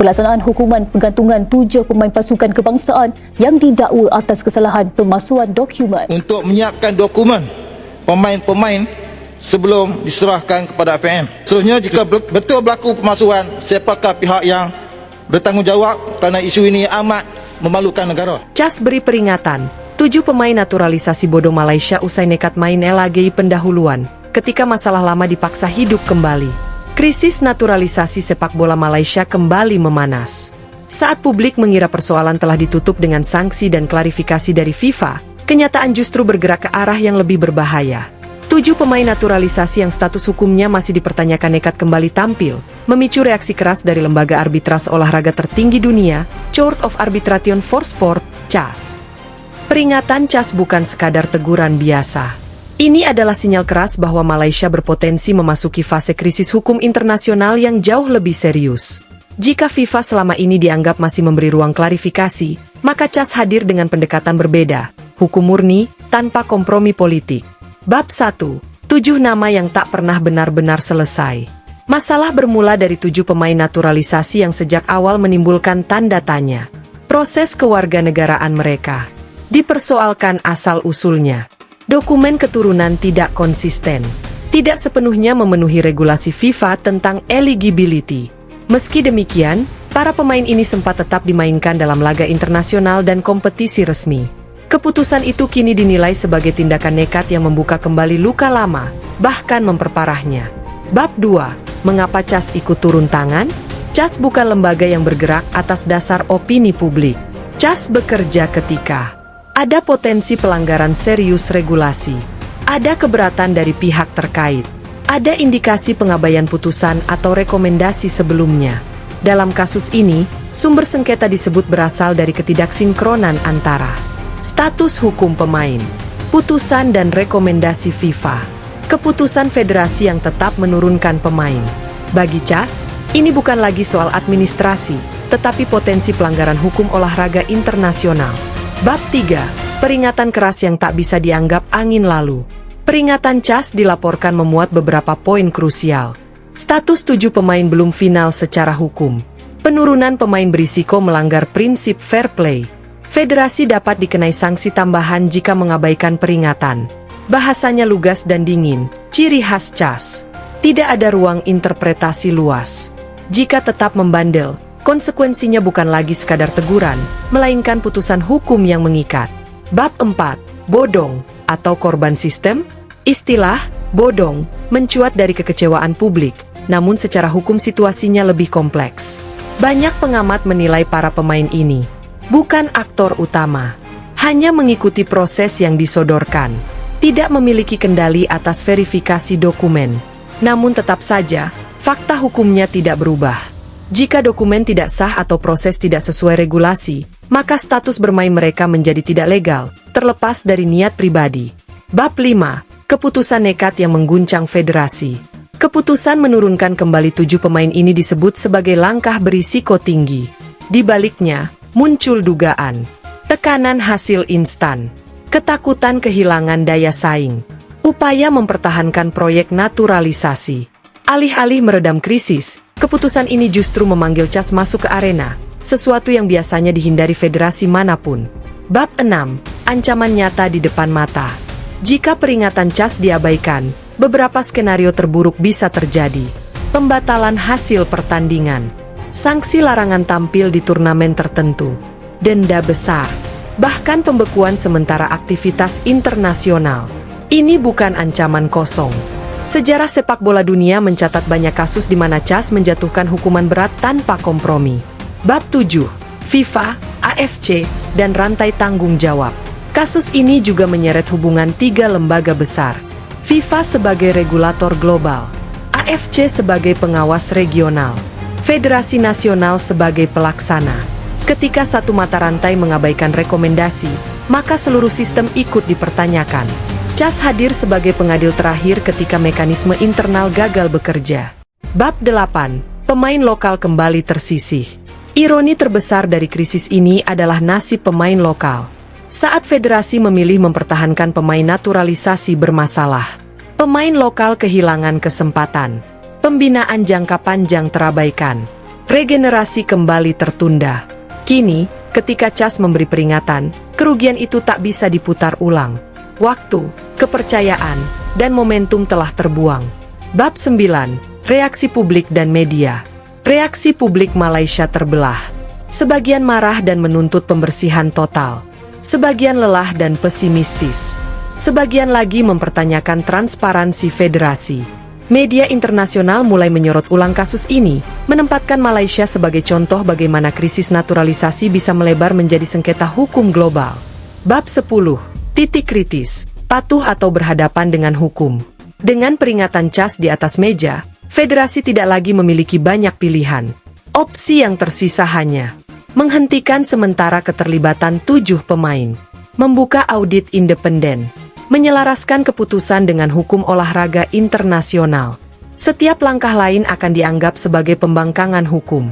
pelaksanaan hukuman penggantungan 7 pemain pasukan kebangsaan yang didakwa atas kesalahan pemalsuan dokumen. Untuk menyiapkan dokumen pemain-pemain sebelum diserahkan kepada FAM. Seterusnya, jika betul berlaku pemalsuan, siapakah pihak yang bertanggungjawab kerana isu ini amat memalukan negara? CAS beri peringatan, 7 pemain naturalisasi bodoh Malaysia usai nekat main LAGI pendahuluan, ketika masalah lama dipaksa hidup kembali. Krisis naturalisasi sepak bola Malaysia kembali memanas. Saat publik mengira persoalan telah ditutup dengan sanksi dan klarifikasi dari FIFA, kenyataan justru bergerak ke arah yang lebih berbahaya. 7 pemain naturalisasi yang status hukumnya masih dipertanyakan nekat kembali tampil, memicu reaksi keras dari lembaga arbitras olahraga tertinggi dunia, Court of Arbitration for Sport, CAS. Peringatan CAS bukan sekadar teguran biasa. Ini adalah sinyal keras bahwa Malaysia berpotensi memasuki fase krisis hukum internasional yang jauh lebih serius. Jika FIFA selama ini dianggap masih memberi ruang klarifikasi, maka CAS hadir dengan pendekatan berbeda, hukum murni, tanpa kompromi politik. Bab 1. 7 nama yang tak pernah benar-benar selesai. Masalah bermula dari 7 pemain naturalisasi yang sejak awal menimbulkan tanda tanya. Proses kewarganegaraan mereka dipersoalkan asal-usulnya. Dokumen keturunan tidak konsisten, tidak sepenuhnya memenuhi regulasi FIFA tentang eligibility. Meski demikian, para pemain ini sempat tetap dimainkan dalam laga internasional dan kompetisi resmi. Keputusan itu kini dinilai sebagai tindakan nekat yang membuka kembali luka lama, bahkan memperparahnya. Bab 2. Mengapa CAS ikut turun tangan? CAS bukan lembaga yang bergerak atas dasar opini publik. CAS bekerja ketika ada potensi pelanggaran serius regulasi, ada keberatan dari pihak terkait, ada indikasi pengabaian putusan atau rekomendasi sebelumnya. Dalam kasus ini, sumber sengketa disebut berasal dari ketidaksinkronan antara status hukum pemain, putusan dan rekomendasi FIFA, keputusan federasi yang tetap menurunkan pemain. Bagi CAS, ini bukan lagi soal administrasi, tetapi potensi pelanggaran hukum olahraga internasional. Bab 3. Peringatan keras yang tak bisa dianggap angin lalu. Peringatan CAS dilaporkan memuat beberapa poin krusial. Status 7 pemain belum final secara hukum. Penurunan pemain berisiko melanggar prinsip fair play. Federasi dapat dikenai sanksi tambahan jika mengabaikan peringatan. Bahasanya lugas dan dingin, ciri khas CAS. Tidak ada ruang interpretasi luas. Jika tetap membandel, konsekuensinya bukan lagi sekadar teguran, melainkan putusan hukum yang mengikat. Bab 4. Bodong atau korban sistem? Istilah bodong mencuat dari kekecewaan publik, namun secara hukum situasinya lebih kompleks. Banyak pengamat menilai para pemain ini bukan aktor utama, hanya mengikuti proses yang disodorkan, tidak memiliki kendali atas verifikasi dokumen. Namun tetap saja, fakta hukumnya tidak berubah. Jika dokumen tidak sah atau proses tidak sesuai regulasi, maka status bermain mereka menjadi tidak legal, terlepas dari niat pribadi. Bab 5. Keputusan nekat yang mengguncang federasi. Keputusan menurunkan kembali 7 pemain ini disebut sebagai langkah berisiko tinggi. Di baliknya, muncul dugaan, tekanan hasil instan, ketakutan kehilangan daya saing, upaya mempertahankan proyek naturalisasi. Alih-alih meredam krisis, keputusan ini justru memanggil CAS masuk ke arena, sesuatu yang biasanya dihindari federasi manapun. Bab 6. Ancaman nyata di depan mata. Jika peringatan CAS diabaikan, beberapa skenario terburuk bisa terjadi. Pembatalan hasil pertandingan, sanksi larangan tampil di turnamen tertentu, denda besar, bahkan pembekuan sementara aktivitas internasional. Ini bukan ancaman kosong. Sejarah sepak bola dunia mencatat banyak kasus di mana CAS menjatuhkan hukuman berat tanpa kompromi. Bab 7. FIFA, AFC, dan rantai tanggung jawab. Kasus ini juga menyeret hubungan 3 lembaga besar. FIFA sebagai regulator global, AFC sebagai pengawas regional, Federasi Nasional sebagai pelaksana. Ketika satu mata rantai mengabaikan rekomendasi, maka seluruh sistem ikut dipertanyakan. CAS hadir sebagai pengadil terakhir ketika mekanisme internal gagal bekerja. Bab 8. Pemain lokal kembali tersisih. Ironi terbesar dari krisis ini adalah nasib pemain lokal. Saat federasi memilih mempertahankan pemain naturalisasi bermasalah, pemain lokal kehilangan kesempatan. Pembinaan jangka panjang terabaikan. Regenerasi kembali tertunda. Kini, ketika CAS memberi peringatan, kerugian itu tak bisa diputar ulang. Waktu, kepercayaan, dan momentum telah terbuang. Bab 9. Reaksi publik dan media. Reaksi publik Malaysia terbelah. Sebagian marah dan menuntut pembersihan total. Sebagian lelah dan pesimistis. Sebagian lagi mempertanyakan transparansi federasi. Media internasional mulai menyorot ulang kasus ini, menempatkan Malaysia sebagai contoh bagaimana krisis naturalisasi bisa melebar menjadi sengketa hukum global. Bab 10. Titik kritis, patuh atau berhadapan dengan hukum. Dengan peringatan CAS di atas meja, federasi tidak lagi memiliki banyak pilihan. Opsi yang tersisa hanya menghentikan sementara keterlibatan 7 pemain, membuka audit independen, menyelaraskan keputusan dengan hukum olahraga internasional. Setiap langkah lain akan dianggap sebagai pembangkangan hukum.